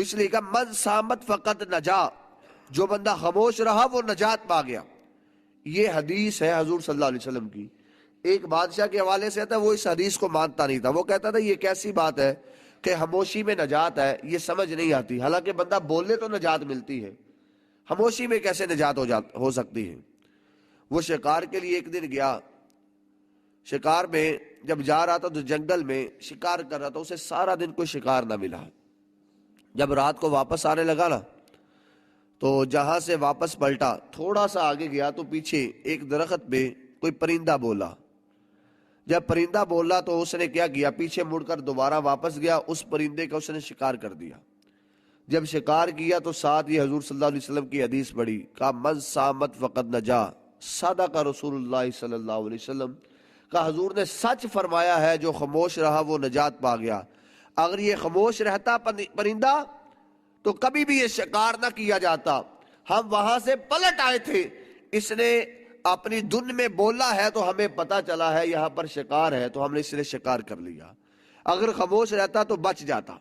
اس لیے کہا من سامت فقط نجا، جو بندہ خاموش رہا وہ نجات پا گیا۔ یہ حدیث ہے حضور صلی اللہ علیہ وسلم کی۔ ایک بادشاہ کے حوالے سے آتا ہے، وہ اس حدیث کو مانتا نہیں تھا، وہ کہتا تھا یہ کیسی بات ہے کہ خاموشی میں نجات ہے، یہ سمجھ نہیں آتی، حالانکہ بندہ بولے تو نجات ملتی ہے، خاموشی میں کیسے نجات ہو سکتی ہے۔ وہ شکار کے لیے ایک دن گیا، شکار میں جب جا رہا تھا تو جنگل میں شکار کر رہا تھا، اسے سارا دن کوئی شکار نہ ملا۔ جب رات کو واپس آنے لگا نا تو جہاں سے واپس پلٹا تھوڑا سا آگے گیا تو پیچھے ایک درخت پہ کوئی پرندہ بولا۔ جب پرندہ بولا تو اس نے کیا کیا، پیچھے مڑ کر دوبارہ واپس گیا، اس پرندے کا اس نے شکار کر دیا۔ جب شکار کیا تو ساتھ یہ حضور صلی اللہ علیہ وسلم کی حدیث پڑھی، کہا من سامت فقط نجا، صدق رسول اللہ صلی اللہ علیہ وسلم، کہا حضور نے سچ فرمایا ہے، جو خاموش رہا وہ نجات پا گیا۔ اگر یہ خاموش رہتا پرندہ تو کبھی بھی یہ شکار نہ کیا جاتا، ہم وہاں سے پلٹ آئے تھے، اس نے اپنی دن میں بولا ہے تو ہمیں پتا چلا ہے یہاں پر شکار ہے تو ہم نے اس نے شکار کر لیا، اگر خاموش رہتا تو بچ جاتا۔